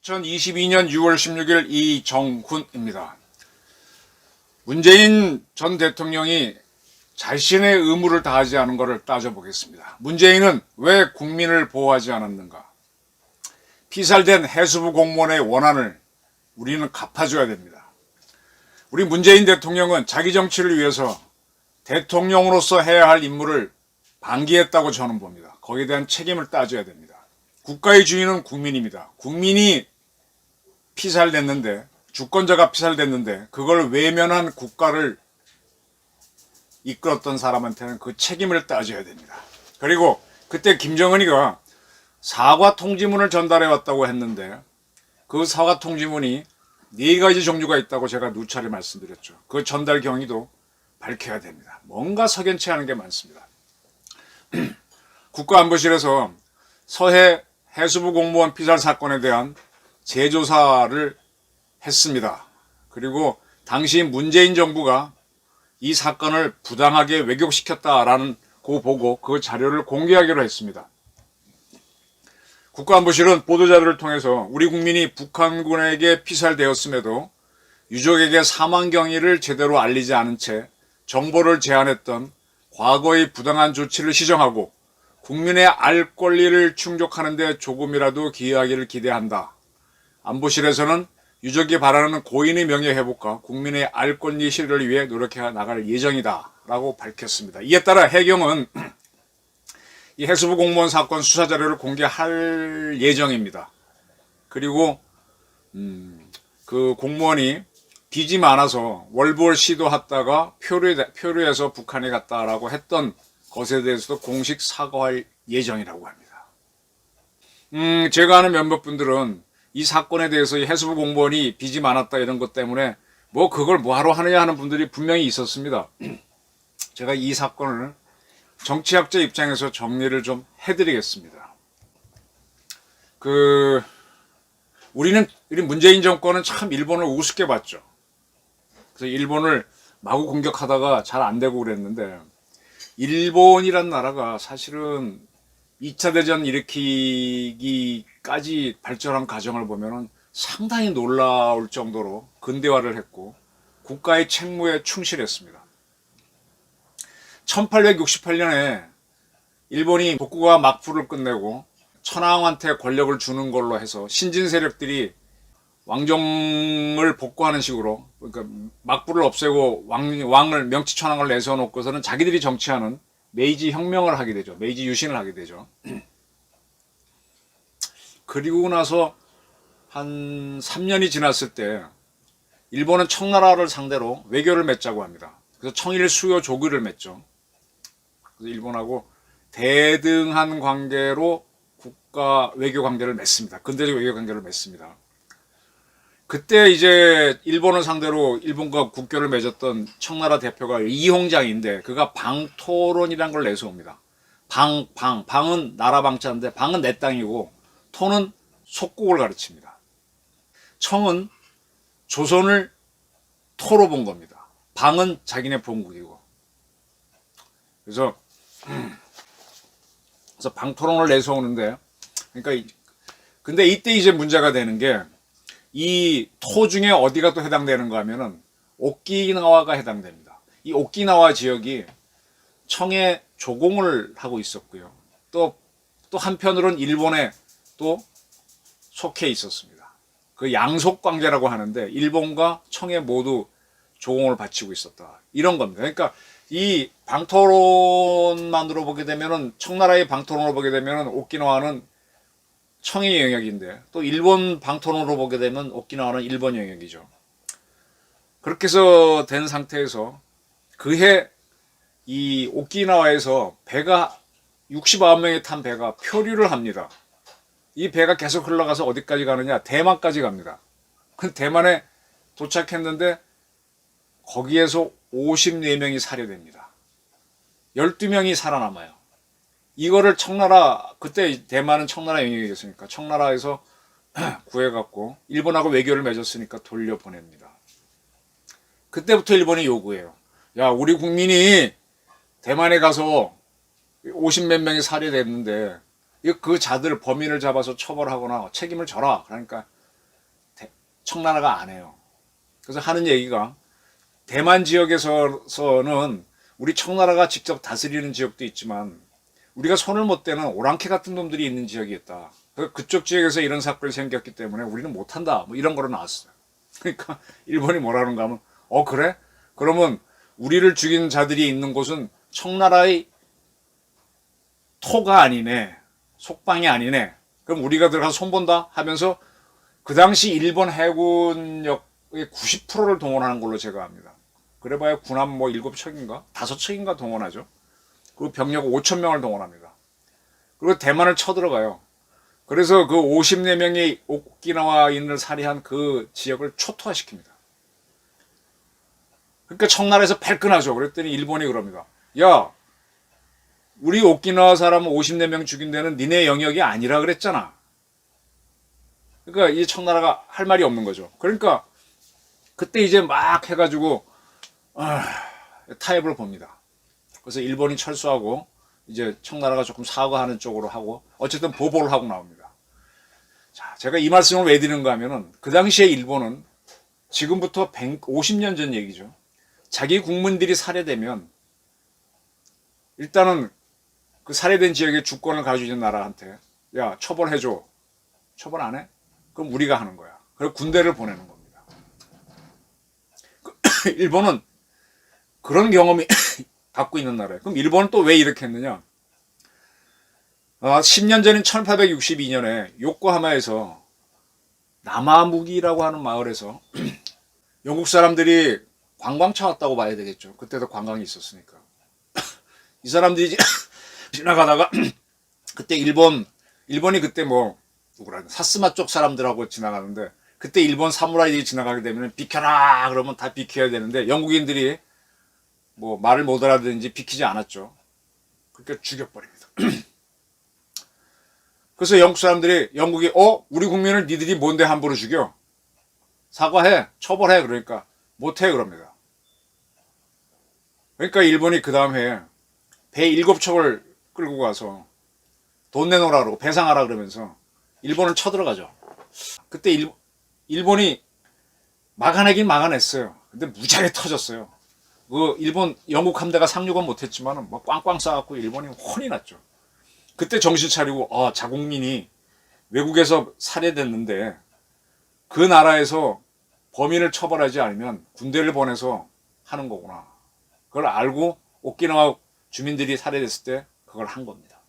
(2022년 6월 16일) 이정훈입니다. 문재인 전 대통령이 자신의 의무를 다하지 않은 것을 따져보겠습니다. 문재인은 왜 국민을 보호하지 않았는가? 피살된 해수부 공무원의 원한을 우리는 갚아줘야 됩니다. 우리 문재인 대통령은 자기 정치를 위해서 대통령으로서 해야 할 임무를 방기했다고 저는 봅니다. 거기에 대한 책임을 따져야 됩니다. 국가의 주인은 국민입니다. 국민이 피살됐는데, 주권자가 피살됐는데 그걸 외면한 국가를 이끌었던 사람한테는 그 책임을 따져야 됩니다. 그리고 그때 김정은이가 사과 통지문을 전달해 왔다고 했는데 그 사과 통지문이 4가지 종류가 있다고 제가 누차례 말씀드렸죠. 그 전달 경위도 밝혀야 됩니다. 뭔가 석연치 않은 게 많습니다. 국가안보실에서 서해 해수부 공무원 피살 사건에 대한 재조사를 했습니다. 그리고 당시 문재인 정부가 이 사건을 부당하게 왜곡시켰다라는 그 보고 그 자료를 공개하기로 했습니다. 국가안보실은 보도자료를 통해서 우리 국민이 북한군에게 피살되었음에도 유족에게 사망 경위를 제대로 알리지 않은 채 정보를 제한했던 과거의 부당한 조치를 시정하고 국민의 알 권리를 충족하는 데 조금이라도 기여하기를 기대한다. 안보실에서는 유족이 바라는 고인의 명예 회복과 국민의 알 권리 실현을 위해 노력해 나갈 예정이다 라고 밝혔습니다. 이에 따라 해경은 이 해수부 공무원 사건 수사 자료를 공개할 예정입니다. 그리고 그 공무원이 빚이 많아서 월부월 시도하다가 표류해서 북한에 갔다라고 했던 것에 대해서도 공식 사과할 예정이라고 합니다. 제가 아는 몇몇 분들은 이 사건에 대해서 이 해수부 공무원이 빚이 많았다 이런 것 때문에 뭐 그걸 뭐하러 하느냐 하는 분들이 분명히 있었습니다. 제가 이 사건을 정치학자 입장에서 정리를 좀 해드리겠습니다. 우리 문재인 정권은 참 일본을 우습게 봤죠. 그래서 일본을 마구 공격하다가 잘 안 되고 그랬는데, 일본이란 나라가 사실은 2차 대전 일으키기까지 발전한 과정을 보면은 상당히 놀라울 정도로 근대화를 했고 국가의 책무에 충실했습니다. 1868년에 일본이 독구가 막부를 끝내고 천황한테 권력을 주는 걸로 해서 신진 세력들이 왕정을 복구하는 식으로, 그러니까 막부를 없애고 왕을 명치천황을 내세워놓고서는 자기들이 정치하는 메이지 혁명을 하게 되죠. 메이지 유신을 하게 되죠. 그리고 나서 한 3년이 지났을 때 일본은 청나라를 상대로 외교를 맺자고 합니다. 그래서 청일 수요 조규를 맺죠. 그래서 일본하고 대등한 관계로 국가 외교 관계를 맺습니다. 근대적 외교 관계를 맺습니다. 그때 이제 일본을 상대로 일본과 국교를 맺었던 청나라 대표가 이홍장인데 그가 방토론이라는 걸 내세웁니다. 방은 나라 방자인데 방은 내 땅이고 토는 속국을 가르칩니다. 청은 조선을 토로 본 겁니다. 방은 자기네 본국이고. 그래서 방토론을 내세우는데, 그러니까 근데 이때 이제 문제가 되는 게 이 토 중에 어디가 또 해당되는가 하면은 오키나와가 해당됩니다. 이 오키나와 지역이 청에 조공을 하고 있었고요. 또 한편으로는 일본에 또 속해 있었습니다. 그 양속 관계라고 하는데 일본과 청에 모두 조공을 바치고 있었다. 이런 겁니다. 그러니까 이 방토론만으로 보게 되면은, 청나라의 방토론으로 보게 되면은 오키나와는 청의 영역인데, 또 일본 방토론으로 보게 되면 오키나와는 일본 영역이죠. 그렇게 해서 된 상태에서 그해 이 오키나와에서 배가 69명이 탄 배가 표류를 합니다. 이 배가 계속 흘러가서 어디까지 가느냐? 대만까지 갑니다. 그 대만에 도착했는데 거기에서 54명이 살해됩니다. 12명이 살아남아요. 이거를 청나라, 그때 대만은 청나라 영역이었으니까 청나라에서 구해갖고 일본하고 외교를 맺었으니까 돌려보냅니다. 그때부터 일본이 요구해요. 야, 우리 국민이 대만에 가서 50몇 명이 살해됐는데 그 자들 범인을 잡아서 처벌하거나 책임을 져라. 그러니까 청나라가 안 해요. 그래서 하는 얘기가 대만 지역에서는 우리 청나라가 직접 다스리는 지역도 있지만 우리가 손을 못 대는 오랑캐 같은 놈들이 있는 지역이 있다. 그쪽 지역에서 이런 사건이 생겼기 때문에 우리는 못한다. 뭐 이런 거로 나왔어요. 그러니까 일본이 뭐라는가 하면 그래? 그러면 우리를 죽인 자들이 있는 곳은 청나라의 토가 아니네. 속방이 아니네. 그럼 우리가 들어가서 손본다 하면서 그 당시 일본 해군력의 90%를 동원하는 걸로 제가 압니다. 그래봐야 군함 뭐 7척인가? 5척인가 동원하죠. 그리고 병력 5천 명을 동원합니다. 그리고 대만을 쳐들어가요. 그래서 그 54명의 오키나와인을 살해한 그 지역을 초토화시킵니다. 그러니까 청나라에서 발끈하죠. 그랬더니 일본이 그럽니다. 야, 우리 오키나와 사람 54명 죽인 데는 니네 영역이 아니라 그랬잖아. 그러니까 이 청나라가 할 말이 없는 거죠. 그러니까 그때 이제 막 해가지고 타협을 봅니다. 그래서 일본이 철수하고 이제 청나라가 조금 사과하는 쪽으로 하고 어쨌든 보복을 하고 나옵니다. 자, 제가 이 말씀을 왜 드리는가 하면은 그 당시에 일본은 지금부터 150년 전 얘기죠. 자기 국민들이 살해되면 일단은 그 살해된 지역의 주권을 가지고 있는 나라한테 야, 처벌해줘. 처벌 안 해? 그럼 우리가 하는 거야. 그리고 군대를 보내는 겁니다. 일본은 그런 경험이 갖고 있는 나라예요. 그럼 일본은 또 왜 이렇게 했느냐? 10년 전인 1862년에 요코하마에서 나마무기라고 하는 마을에서 영국 사람들이 관광차 왔다고 봐야 되겠죠. 그때도 관광이 있었으니까. 이 사람들이 지나가다가 그때 일본이 그때 뭐 누구라 사스마 쪽 사람들하고 지나가는데 그때 일본 사무라이들이 지나가게 되면 비켜라 그러면 다 비켜야 되는데 영국인들이 뭐 말을 못 알아듣는지 비키지 않았죠. 그러니까 죽여버립니다. 그래서 영국 사람들이 영국이 우리 국민을 니들이 뭔데 함부로 죽여? 사과해, 처벌해. 그러니까 못해 그럽니다. 그러니까 일본이 그 다음 해에 배 7척을 끌고 가서 돈 내놓으라 그러고 배상하라 그러면서 일본을 쳐들어가죠. 그때 일본이 막아내긴 막아냈어요. 근데 무지하게 터졌어요. 그 일본 영국 함대가 상륙은 못했지만은 뭐 꽝꽝 싸갖고 일본이 혼이 났죠. 그때 정신 차리고 자국민이 외국에서 살해됐는데 그 나라에서 범인을 처벌하지 않으면 군대를 보내서 하는 거구나. 그걸 알고 오키나와 주민들이 살해됐을 때 그걸 한 겁니다.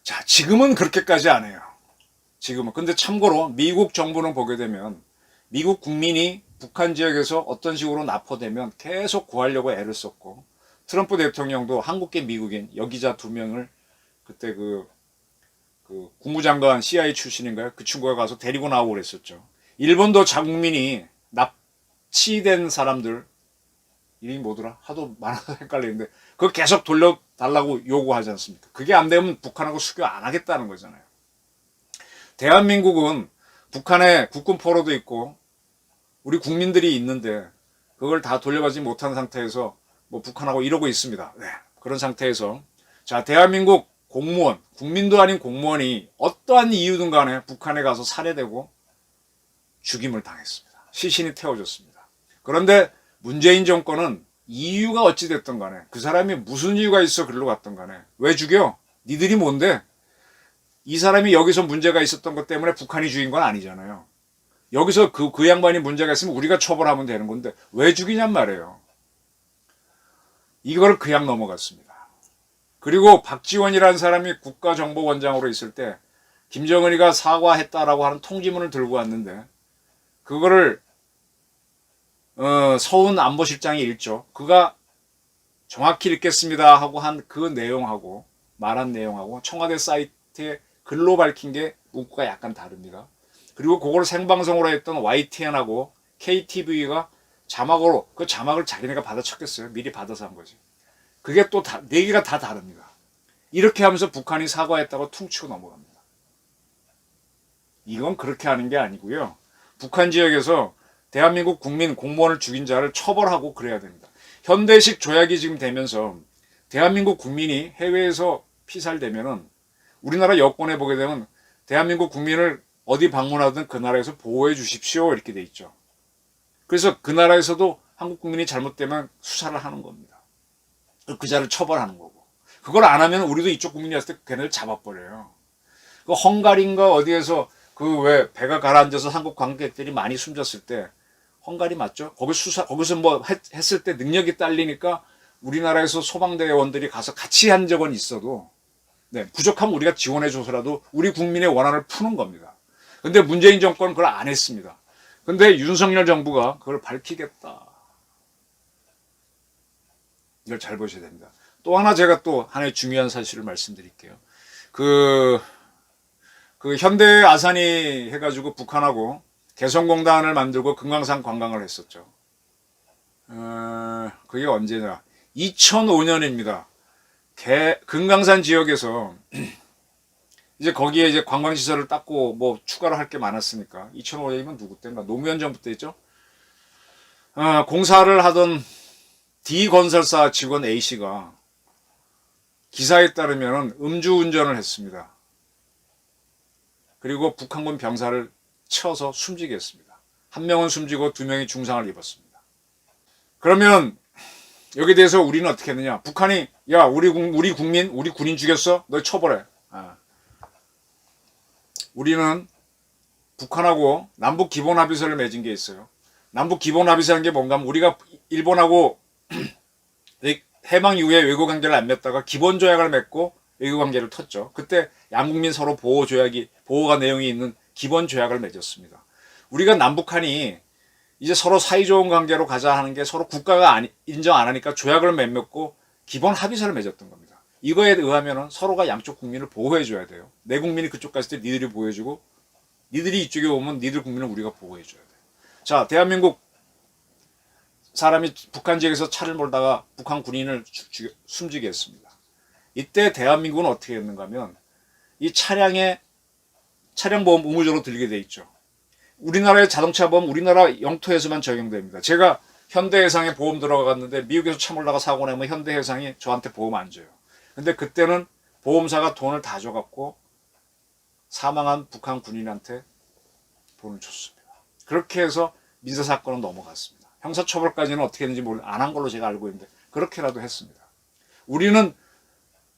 자, 지금은 그렇게까지 안 해요. 지금은. 근데 참고로 미국 정부는 보게 되면 미국 국민이 북한 지역에서 어떤 식으로 납포되면 계속 구하려고 애를 썼고 트럼프 대통령도 한국계 미국인 여기자 2명을 그때 그 국무장관 CIA 출신인가요? 그 친구가 가서 데리고 나오고 그랬었죠. 일본도 자국민이 납치된 사람들 이름이 뭐더라? 하도 많아서 헷갈리는데 그거 계속 돌려달라고 요구하지 않습니까? 그게 안 되면 북한하고 수교 안 하겠다는 거잖아요. 대한민국은 북한에 국군 포로도 있고 우리 국민들이 있는데 그걸 다 돌려받지 못한 상태에서 뭐 북한하고 이러고 있습니다. 네, 그런 상태에서 자, 대한민국 공무원, 국민도 아닌 공무원이 어떠한 이유든 간에 북한에 가서 살해되고 죽임을 당했습니다. 시신이 태워졌습니다. 그런데 문재인 정권은 이유가 어찌됐든 간에 그 사람이 무슨 이유가 있어 글로 갔던 간에 왜 죽여? 니들이 뭔데? 이 사람이 여기서 문제가 있었던 것 때문에 북한이 죽인 건 아니잖아요. 여기서 그 양반이 문제가 있으면 우리가 처벌하면 되는 건데 왜 죽이냔 말이에요. 이걸 그냥 넘어갔습니다. 그리고 박지원이라는 사람이 국가정보원장으로 있을 때 김정은이가 사과했다라고 하는 통지문을 들고 왔는데 그거를 서훈 안보실장이 읽죠. 그가 정확히 읽겠습니다 하고 한 그 내용하고 말한 내용하고 청와대 사이트에 글로 밝힌 게 문구가 약간 다릅니다. 그리고 그걸 생방송으로 했던 YTN하고 KTV가 자막으로 그 자막을 자기네가 받아쳤겠어요. 미리 받아서 한 거지. 그게 또 네 개가 다 다릅니다. 이렇게 하면서 북한이 사과했다고 퉁치고 넘어갑니다. 이건 그렇게 하는 게 아니고요. 북한 지역에서 대한민국 국민 공무원을 죽인 자를 처벌하고 그래야 됩니다. 현대식 조약이 지금 되면서 대한민국 국민이 해외에서 피살되면은 우리나라 여권에 보게 되면 대한민국 국민을 어디 방문하든 그 나라에서 보호해 주십시오 이렇게 돼 있죠. 그래서 그 나라에서도 한국 국민이 잘못되면 수사를 하는 겁니다. 그 자를 처벌하는 거고. 그걸 안 하면 우리도 이쪽 국민이 왔을 때 걔네를 잡아버려요. 그 헝가리인가 어디에서 그 왜 배가 가라앉아서 한국 관객들이 많이 숨졌을 때 헝가리 맞죠? 거기서 뭐 했을 때 능력이 딸리니까 우리나라에서 소방대원들이 가서 같이 한 적은 있어도 네, 부족하면 우리가 지원해줘서라도 우리 국민의 원한을 푸는 겁니다. 근데 문재인 정권은 그걸 안 했습니다. 근데 윤석열 정부가 그걸 밝히겠다. 이걸 잘 보셔야 됩니다. 또 하나 제가 또 하나의 중요한 사실을 말씀드릴게요. 그 현대 아산이 해가지고 북한하고 개성공단을 만들고 금강산 관광을 했었죠. 그게 언제냐? 2005년입니다. 금강산 지역에서 이제 거기에 이제 관광시설을 닦고 뭐 추가로 할 게 많았으니까 2005년이면 누구 때인가? 노무현 정부 때죠. 공사를 하던 D건설사 직원 A씨가 기사에 따르면 음주운전을 했습니다. 그리고 북한군 병사를 쳐서 숨지게 했습니다. 한 명은 숨지고 두 명이 중상을 입었습니다. 그러면 여기에 대해서 우리는 어떻게 했느냐? 북한이 야 우리 국민 우리 군인 죽였어? 너 처벌해. 우리는 북한하고 남북 기본 합의서를 맺은 게 있어요. 남북 기본 합의서라는 게 뭔가 하면 우리가 일본하고 해방 이후에 외교 관계를 안 맺다가 기본 조약을 맺고 외교 관계를 텄죠. 그때 양국민 서로 보호가 내용이 있는 기본 조약을 맺었습니다. 우리가 남북한이 이제 서로 사이좋은 관계로 가자 하는 게 서로 국가가 인정 안 하니까 조약을 맺고 기본 합의서를 맺었던 겁니다. 이거에 의하면 서로가 양쪽 국민을 보호해 줘야 돼요. 내 국민이 그쪽 갔을 때 니들이 보호해주고 니들이 이쪽에 오면 니들 국민을 우리가 보호해 줘야 돼요. 자, 대한민국 사람이 북한 지역에서 차를 몰다가 북한 군인을 숨지게 했습니다. 이때 대한민국은 어떻게 했는가 하면 이 차량보험 의무적으로 들게 돼 있죠. 우리나라의 자동차보험 우리나라 영토에서만 적용됩니다. 제가 현대해상에 보험 들어갔는데 미국에서 차 몰다가 사고 나면 현대해상이 저한테 보험 안 줘요. 근데 그때는 보험사가 돈을 다 줘갖고 사망한 북한 군인한테 돈을 줬습니다. 그렇게 해서 민사사건은 넘어갔습니다. 형사처벌까지는 어떻게 했는지 안 한 걸로 제가 알고 있는데 그렇게라도 했습니다. 우리는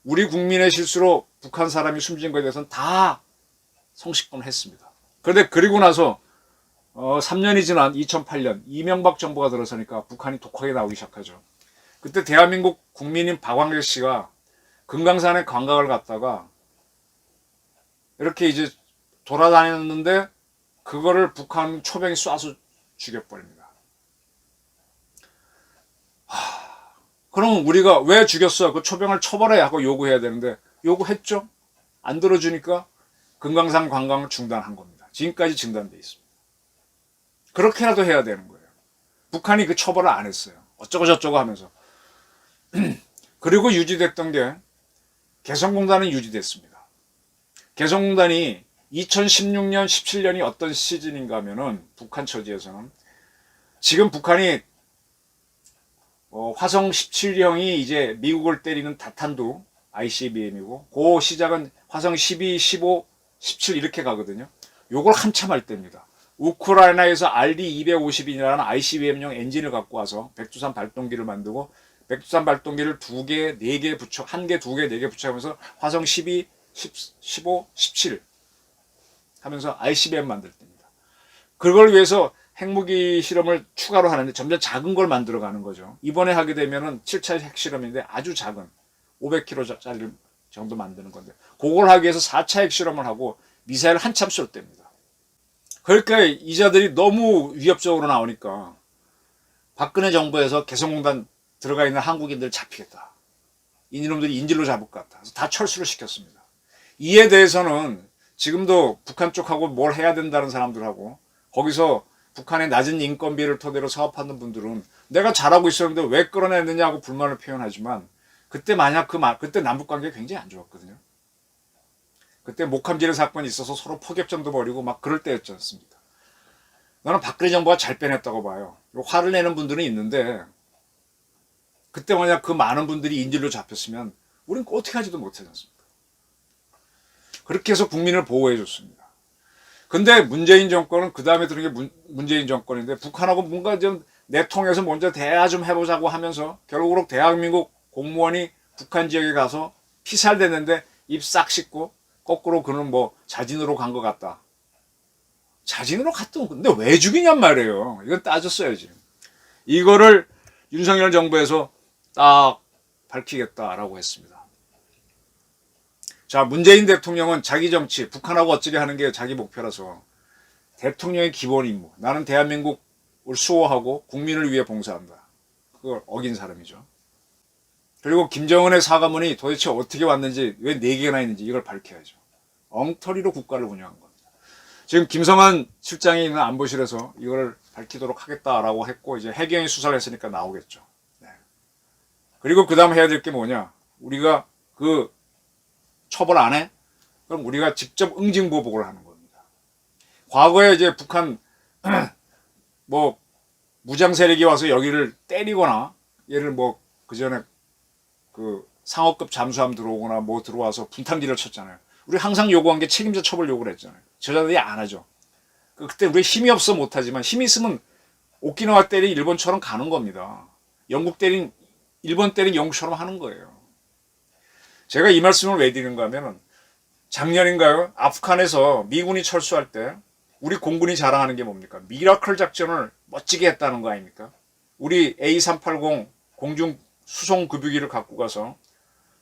우리 국민의 실수로 북한 사람이 숨진 것에 대해서는 다 성실권을 했습니다. 그런데 그리고 나서 3년이 지난 2008년 이명박 정부가 들어서니까 북한이 독하게 나오기 시작하죠. 그때 대한민국 국민인 박광길 씨가 금강산에 관광을 갔다가 이렇게 이제 돌아다녔는데 그거를 북한 초병이 쏴서 죽여버립니다. 그럼 우리가 왜 죽였어? 그 초병을 처벌해 하고 요구해야 되는데 요구했죠? 안 들어주니까 금강산 관광을 중단한 겁니다. 지금까지 중단돼 있습니다. 그렇게라도 해야 되는 거예요. 북한이 그 처벌을 안 했어요. 어쩌고 저쩌고 하면서. 그리고 유지됐던 게 개성공단은 유지됐습니다. 개성공단이 2016년, 17년이 어떤 시즌인가 하면은 북한 처지에서는 지금 북한이 화성 17형이 이제 미국을 때리는 다탄두 ICBM이고 그 시작은 화성 12, 15, 17 이렇게 가거든요. 요걸 한참 할 때입니다. 우크라이나에서 RD-250이라는 ICBM용 엔진을 갖고 와서 백두산 발동기를 만들고 백두산 발동기를 2개, 4개 붙여 1개, 2개, 4개 붙여가면서 화성 12, 15, 17 하면서 ICBM 만들 때입니다. 그걸 위해서 핵무기 실험을 추가로 하는데 점점 작은 걸 만들어가는 거죠. 이번에 하게 되면은 7차 핵실험인데 아주 작은 500kg짜리 정도 만드는 건데 그걸 하기 위해서 4차 핵실험을 하고 미사일 한참 쏠 때입니다. 그러니까 이자들이 너무 위협적으로 나오니까 박근혜 정부에서 개성공단 들어가 있는 한국인들 잡히겠다. 이놈들이 인질로 잡을 것 같다. 그래서 다 철수를 시켰습니다. 이에 대해서는 지금도 북한 쪽하고 뭘 해야 된다는 사람들하고 거기서 북한의 낮은 인건비를 토대로 사업하는 분들은 내가 잘하고 있었는데 왜 끌어내느냐고 불만을 표현하지만 그때 만약 그때 남북관계가 굉장히 안 좋았거든요. 그때 목함지뢰 사건이 있어서 서로 포격전도 벌이고 막 그럴 때였지 않습니까? 나는 박근혜 정부가 잘 빼냈다고 봐요. 화를 내는 분들은 있는데 그때 만약 그 많은 분들이 인질로 잡혔으면 우리는 어떻게 하지도 못하지 않습니까? 그렇게 해서 국민을 보호해 줬습니다. 근데 문재인 정권은 그 다음에 드는 게 문재인 정권인데 북한하고 뭔가 좀 내통해서 먼저 대화 좀 해보자고 하면서 결국으로 대한민국 공무원이 북한 지역에 가서 피살됐는데 입 싹 씻고 거꾸로 그는 뭐 자진으로 간 것 같다. 자진으로 갔던 근데 왜 죽이냔 말이에요. 이건 따졌어야지. 이거를 윤석열 정부에서 딱 밝히겠다라고 했습니다. 자, 문재인 대통령은 자기 정치, 북한하고 어쩌게 하는 게 자기 목표라서 대통령의 기본 임무, 나는 대한민국을 수호하고 국민을 위해 봉사한다. 그걸 어긴 사람이죠. 그리고 김정은의 사과문이 도대체 어떻게 왔는지, 왜 4개나 있는지 이걸 밝혀야죠. 엉터리로 국가를 운영한 겁니다. 지금 김성한 실장이 있는 안보실에서 이걸 밝히도록 하겠다라고 했고, 이제 해경이 수사를 했으니까 나오겠죠. 네. 그리고 그 다음 해야 될 게 뭐냐. 우리가 그 처벌 안 해? 그럼 우리가 직접 응징보복을 하는 겁니다. 과거에 이제 북한 뭐 무장 세력이 와서 여기를 때리거나 얘를 뭐 그전에 그 상업급 잠수함 들어오거나 뭐 들어와서 분탕질을 쳤잖아요. 우리 항상 요구한 게 책임자 처벌 요구를 했잖아요. 저자들이 안 하죠. 그때 우리 힘이 없어 못하지만 힘이 있으면 오키나와 때린 일본처럼 가는 겁니다. 영국 때린 일본 때린 영국처럼 하는 거예요. 제가 이 말씀을 왜 드리는가 하면은 작년인가요? 아프간에서 미군이 철수할 때 우리 공군이 자랑하는 게 뭡니까? 미라클 작전을 멋지게 했다는 거 아닙니까? 우리 A380 공중 수송 급유기를 갖고 가서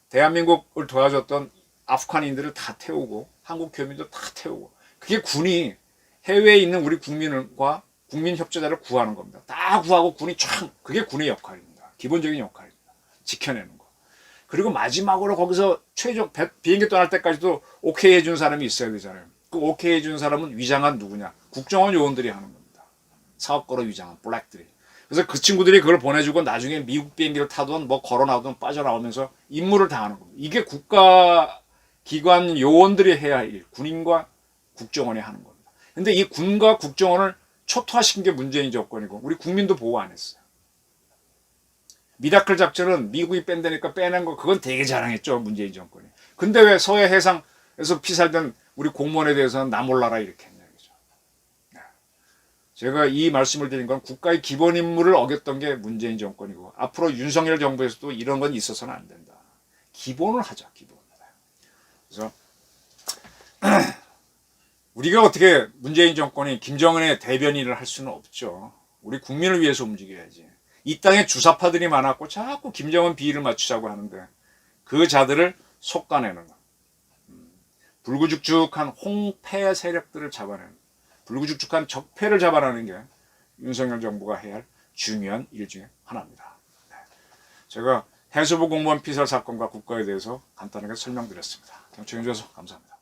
대한민국을 도와줬던 아프간인들을 다 태우고 한국 교민도 다 태우고 그게 군이 해외에 있는 우리 국민과 국민 협조자를 구하는 겁니다. 다 구하고 군이 촥 그게 군의 역할입니다. 기본적인 역할입니다. 지켜내는 거. 그리고 마지막으로 거기서 최종 비행기 떠날 때까지도 오케이 해준 사람이 있어야 되잖아요. 그 오케이 해준 사람은 위장한 누구냐? 국정원 요원들이 하는 겁니다. 사업거래 위장한 블랙들이. 그래서 그 친구들이 그걸 보내주고 나중에 미국 비행기를 타든 뭐 걸어나오든 빠져나오면서 임무를 다하는 겁니다. 이게 국가 기관 요원들이 해야 할 일, 군인과 국정원이 하는 겁니다. 근데 이 군과 국정원을 초토화시킨 게 문재인 정권이고 우리 국민도 보호 안 했어요. 미라클 작전은 미국이 뺀다니까 빼낸 거 그건 되게 자랑했죠. 문재인 정권이. 근데 왜 서해 해상에서 피살된 우리 공무원에 대해서는 나 몰라라 이렇게 했냐 이거죠. 제가 이 말씀을 드린 건 국가의 기본 임무를 어겼던 게 문재인 정권이고 앞으로 윤석열 정부에서도 이런 건 있어서는 안 된다. 기본을 하자. 기본. 그래서 우리가 어떻게 문재인 정권이 김정은의 대변인을 할 수는 없죠. 우리 국민을 위해서 움직여야지. 이 땅에 주사파들이 많았고 자꾸 김정은 비위를 맞추자고 하는데 그 자들을 속가내는 것. 불구죽죽한 홍패 세력들을 잡아내는 불구죽죽한 적폐를 잡아내는 게 윤석열 정부가 해야 할 중요한 일 중에 하나입니다. 제가 해수부 공무원 피살 사건과 국가에 대해서 간단하게 설명드렸습니다. 경청해 주셔서 감사합니다.